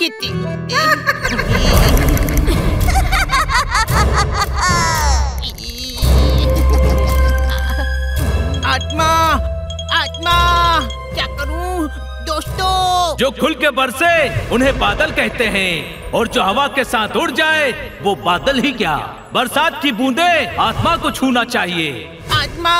Kitty. आत्मा, आत्मा, क्या करूं दोस्तों? जो खुल के बरसे उन्हें बादल कहते हैं, और जो हवा के साथ उड़ जाए वो बादल ही क्या, बरसात की बूंदें आत्मा को छूना चाहिए। आत्मा,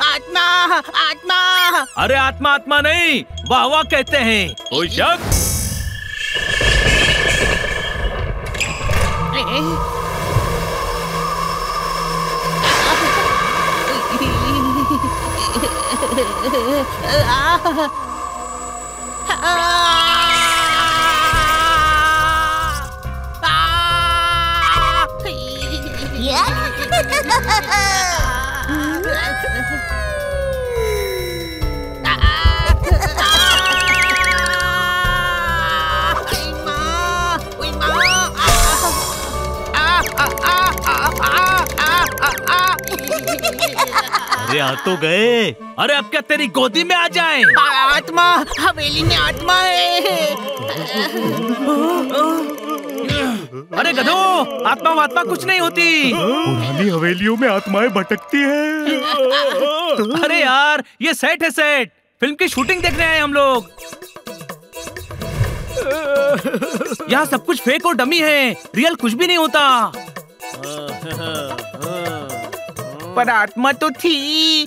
आत्मा, आत्मा। अरे आत्मा आत्मा नहीं, वाह वाह कहते हैं। कोई शक? अरे आ तो गए। अरे अब क्या तेरी गोदी में आ जाएं? आत्मा, हवेली में आत्मा है। अरे गधो, आत्मा वात्मा कुछ नहीं होती। पुरानी हवेलियों में आत्माएं भटकती हैं। अरे यार, ये सेट है, सेट। फिल्म की शूटिंग देखने आए हम लोग। यहाँ सब कुछ फेक और डमी है, रियल कुछ भी नहीं होता। पर आत्मा तो थी।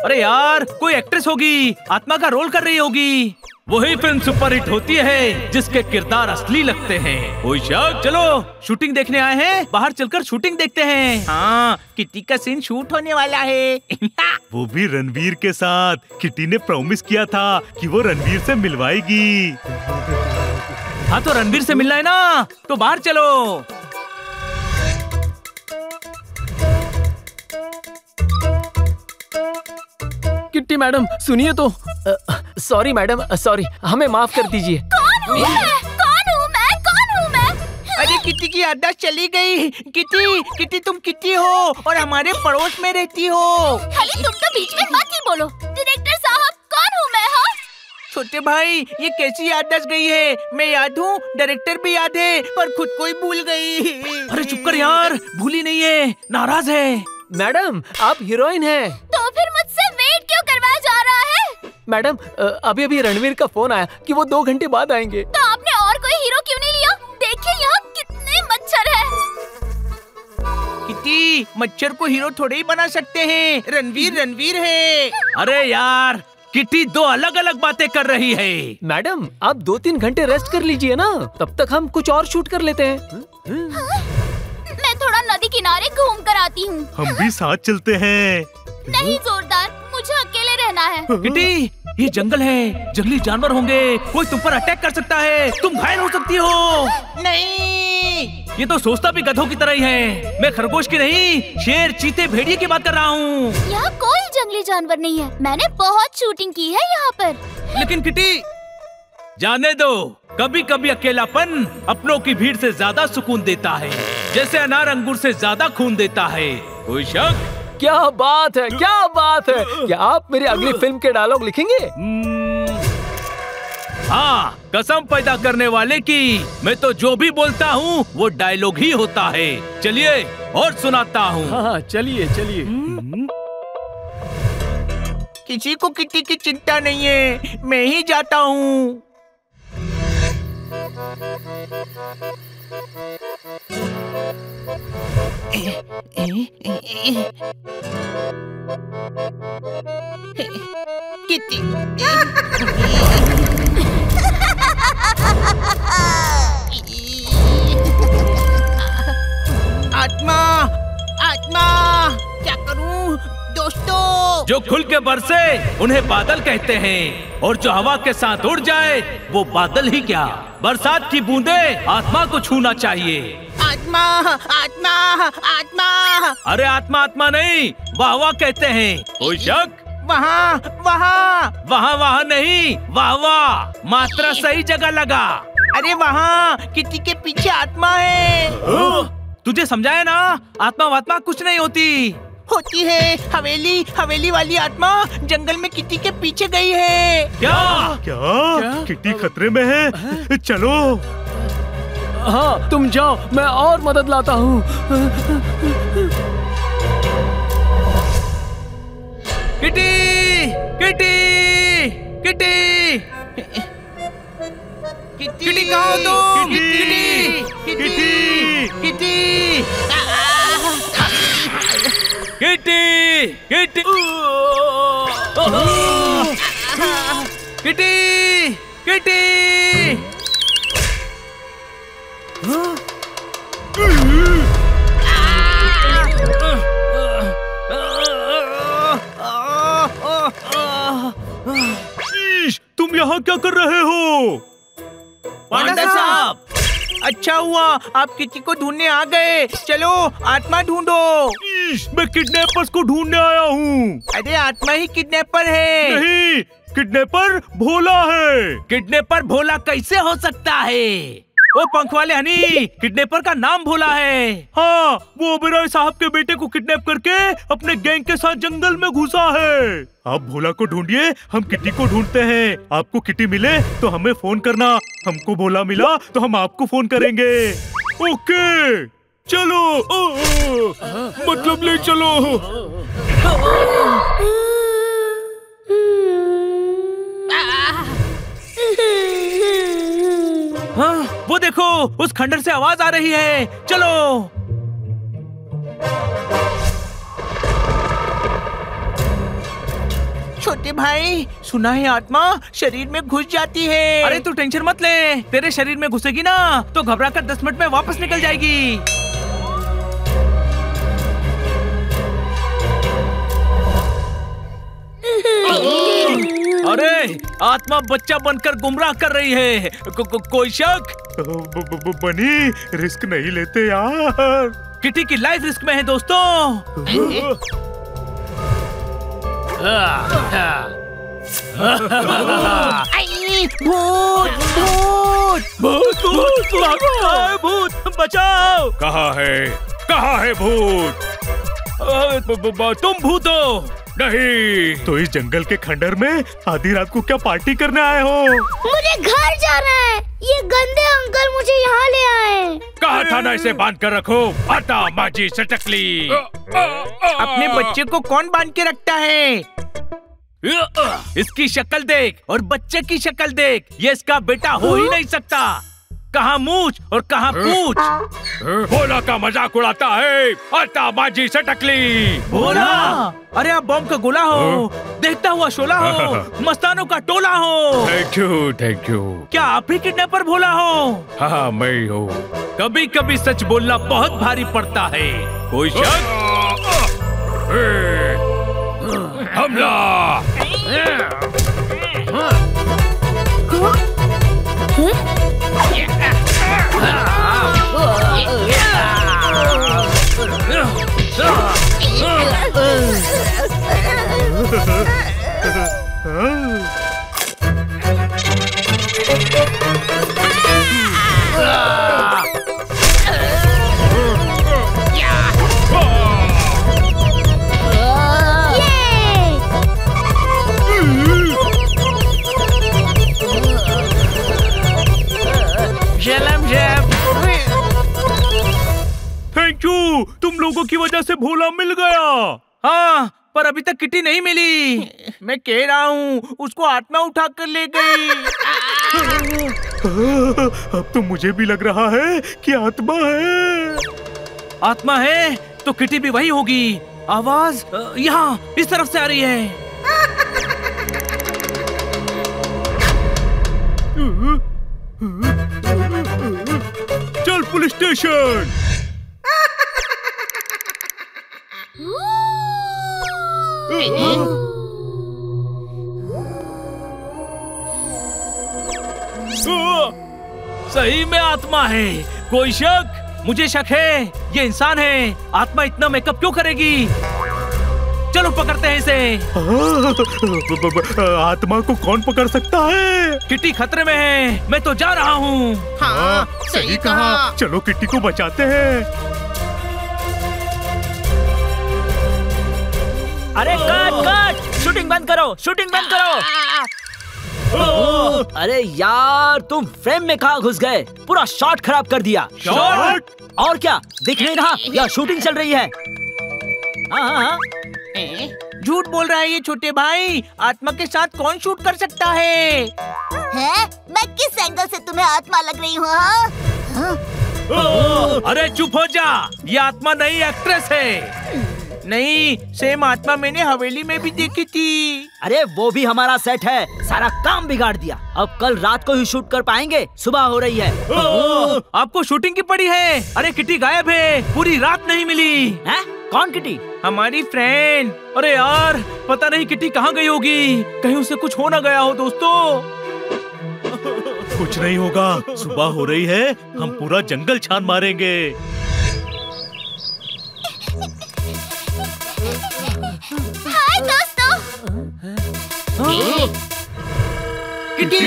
अरे यार, कोई एक्ट्रेस होगी, आत्मा का रोल कर रही होगी। वही फिल्म सुपरहिट होती है जिसके किरदार असली लगते हैं। कोई शक? चलो शूटिंग देखने आए हैं, बाहर चलकर शूटिंग देखते हैं। हाँ, किट्टी का सीन शूट होने वाला है। वो भी रणवीर के साथ। किट्टी ने प्रॉमिस किया था कि वो रणवीर से मिलवाएगी। हाँ तो रणवीर से मिलना है ना, तो बाहर चलो। किट्टी मैडम सुनिए तो। सॉरी मैडम, सॉरी, हमें माफ कर दीजिए। कौन हूँ मैं? कौन हूँ मैं? अरे किट्टी की याददाश्त चली गई। किट्टी, किट्टी तुम किट्टी हो और हमारे पड़ोस में रहती हो। अरे तुम तो बीच में मत ही बोलो। डायरेक्टर साहब, कौन हूँ मैं? हाँ छोटे भाई, ये कैसी याददाश्त गई है? मैं याद हूँ, डायरेक्टर भी याद है, पर खुद को ही भूल गई। अरे चुप कर यार, भूली नहीं है, नाराज है। मैडम आप हीरोइन हैं। तो फिर मुझसे वेट क्यों करवाया जा रहा है? मैडम अभी अभी रणवीर का फोन आया कि वो 2 घंटे बाद आएंगे। तो आपने और कोई हीरो क्यों नहीं लिया? देखिए यहाँ कितने मच्छर हैं। किट्टी, मच्छर को हीरो थोड़े ही बना सकते हैं। रणवीर रणवीर है। अरे यार, किट्टी दो अलग अलग बातें कर रही है। मैडम आप 2-3 घंटे रेस्ट कर लीजिए ना, तब तक हम कुछ और शूट कर लेते हैं। मैं थोड़ा नदी किनारे घूम कर आती हूँ। हम भी साथ चलते हैं। नहीं जोरदार, मुझे अकेले रहना है। किट्टी, ये जंगल है, जंगली जानवर होंगे, कोई तुम पर अटैक कर सकता है, तुम घायल हो सकती हो। नहीं, ये तो सोचता भी गधों की तरह ही है। मैं खरगोश की नहीं, शेर, चीते, भेड़िए की बात कर रहा हूँ। यहाँ कोई जंगली जानवर नहीं है। मैंने बहुत शूटिंग की है यहाँ पर। लेकिन किट्टी, जाने दो, कभी कभी अकेलापन अपनों की भीड़ से ज्यादा सुकून देता है, जैसे अनार अंगूर से ज्यादा खून देता है। कोई शक? क्या बात है, क्या बात है। क्या आप मेरी अगली फिल्म के डायलॉग लिखेंगे? हाँ, कसम पैदा करने वाले की। मैं तो जो भी बोलता हूँ वो डायलॉग ही होता है। चलिए और सुनाता हूँ। हाँ चलिए चलिए। किसी को किट्टी की चिंता नहीं है, मैं ही जाता हूँ। किट्टी, आत्मा, आत्मा, क्या करूं दोस्तों? जो खुल के बरसे उन्हें बादल कहते हैं, और जो हवा के साथ उड़ जाए वो बादल ही क्या, बरसात की बूंदें आत्मा को छूना चाहिए। आत्मा, आत्मा, आत्मा। अरे आत्मा आत्मा नहीं, वाह वाह कहते हैं। कोई शक? वहाँ, वहाँ। वहाँ वहाँ नहीं, वाह वाह, मात्रा सही जगह लगा। अरे वहाँ किट्टी के पीछे आत्मा है। तुझे समझाया ना, आत्मा वात्मा कुछ नहीं होती। होती है। हवेली वाली आत्मा जंगल में किटी के पीछे गई है। क्या? किटी खतरे में है? चलो। हाँ तुम जाओ, मैं और मदद लाता हूँ। किटी, किटी, किटी, किटी कहाँ हो तुम? Kitty, kitty, kitty, kitty, kitty, kitty, kitty. तुम यहाँ क्या कर रहे हो? पांडा साहब, अच्छा हुआ आप किटी को ढूंढने आ गए। चलो आत्मा ढूंढो। मैं किडनैपर्स को ढूंढने आया हूँ। अरे आत्मा ही किडनैपर है। नहीं, किडनैपर भोला है। किडनैपर भोला कैसे हो सकता है? ओ पंख वाले हनी, किडनैपर का नाम भोला है। हाँ, वो ओबेरॉय साहब के बेटे को किडनैप करके अपने गैंग के साथ जंगल में घुसा है। आप भोला को ढूंढिए, हम किटी को ढूंढते हैं। आपको किटी मिले तो हमें फोन करना, हमको भोला मिला तो हम आपको फोन करेंगे। ओके चलो। मतलब ले चलो। हाँ, वो देखो उस खंडर से आवाज आ रही है। चलो। छोटे भाई, सुना है आत्मा शरीर में घुस जाती है। अरे तू टेंशन मत ले, तेरे शरीर में घुसेगी ना तो घबराकर 10 मिनट में वापस निकल जाएगी। अरे आत्मा बच्चा बनकर गुमराह कर रही है। कोई शक? बनी, रिस्क नहीं लेते यार। किटी की लाइफ रिस्क में है दोस्तों। भूत भूत भूत भूत बचाओ। कहाँ है भूत? तुम भूत हो? नहीं तो इस जंगल के खंडर में आधी रात को क्या पार्टी करने आए हो? मुझे घर जाना है। ये गंदे अंकल मुझे यहाँ ले आए। कहा था ना इसे बांध कर रखो। आता माजी सटकली। अपने बच्चे को कौन बांध के रखता है? इसकी शक्ल देख और बच्चे की शक्ल देख, ये इसका बेटा हो ही नहीं सकता। कहाँ मूछ और कहाँ पूछ। भोला का मजाक उड़ाता है। आता माजी सटकली। भोला, अरे आप बम का गोला हो, देखता हुआ शोला हो, मस्तानों का टोला हो। Thank you. क्या आप ही किडनैपर भोला हो? हाँ मैं हूँ। कभी कभी सच बोलना बहुत भारी पड़ता है। कोई शक? हमला। थैंक यू, तुम लोगों की वजह से भोला मिल गया। हाँ, पर अभी तक किटी नहीं मिली। मैं कह रहा हूँ उसको आत्मा उठा कर ले गई। अब तो मुझे भी लग रहा है कि आत्मा है। आत्मा है तो किटी भी वही होगी। आवाज यहाँ इस तरफ से आ रही है। चल पुलिस स्टेशन। सही में आत्मा है। कोई शक? मुझे शक है ये इंसान है। आत्मा इतना मेकअप क्यों करेगी? चलो पकड़ते हैं इसे। आत्मा को कौन पकड़ सकता है? किटी खतरे में है, मैं तो जा रहा हूँ। हाँ, सही कहा। चलो किटी को बचाते हैं। अरे कट कट, शूटिंग बंद करो, शूटिंग बंद करो। अरे यार तुम फ्रेम में कहाँ घुस गए? पूरा शॉट खराब कर दिया। शॉट? और क्या दिख नहीं रहा? यहाँ शूटिंग चल रही है। हाँ। झूठ बोल रहा है ये छोटे भाई। आत्मा के साथ कौन शूट कर सकता है? मैं किस एंगल से तुम्हें आत्मा लग रही हूँ? हाँ? अरे चुप हो जा, ये आत्मा नई एक्ट्रेस है। नहीं, सेम आत्मा मैंने हवेली में भी देखी थी। अरे वो भी हमारा सेट है, सारा काम बिगाड़ दिया। अब कल रात को ही शूट कर पाएंगे, सुबह हो रही है। आपको शूटिंग की पड़ी है? अरे किटी गायब है, पूरी रात नहीं मिली है? कौन किटी? हमारी फ्रेंड। अरे यार पता नहीं किटी कहाँ गई होगी, कहीं उसे कुछ हो ना गया हो दोस्तों। कुछ नहीं होगा, सुबह हो रही है, हम पूरा जंगल छान मारेंगे। हाय दोस्तों। किटी!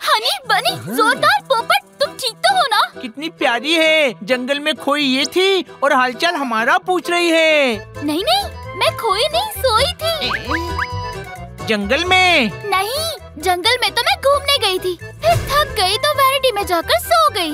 हनी बनी जोरदार पोपट, तुम ठीक तो हो ना? कितनी प्यारी है। जंगल में खोई ये थी और हालचाल हमारा पूछ रही है। नहीं नहीं, मैं खोई नहीं, सोई थी। जंगल में? नहीं, जंगल में तो मैं घूमने गई थी, फिर थक गई तो वैनिटी में जाकर सो गई।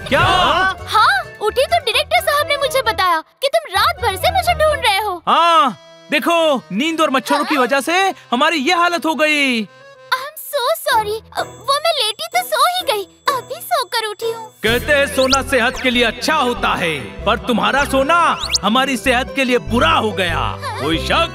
क्या? हाँ, उठी तो डायरेक्टर साहब ने मुझे बताया कि तुम रात भर से मुझे ढूंढ रहे हो। हाँ देखो, नींद और मच्छरों की वजह से हमारी ये हालत हो गई। I'm so sorry, वो मैं लेटी तो सो ही गई, अभी सोकर उठी हूँ। कहते हैं सोना सेहत के लिए अच्छा होता है, पर तुम्हारा सोना हमारी सेहत के लिए बुरा हो गया। कोई शक?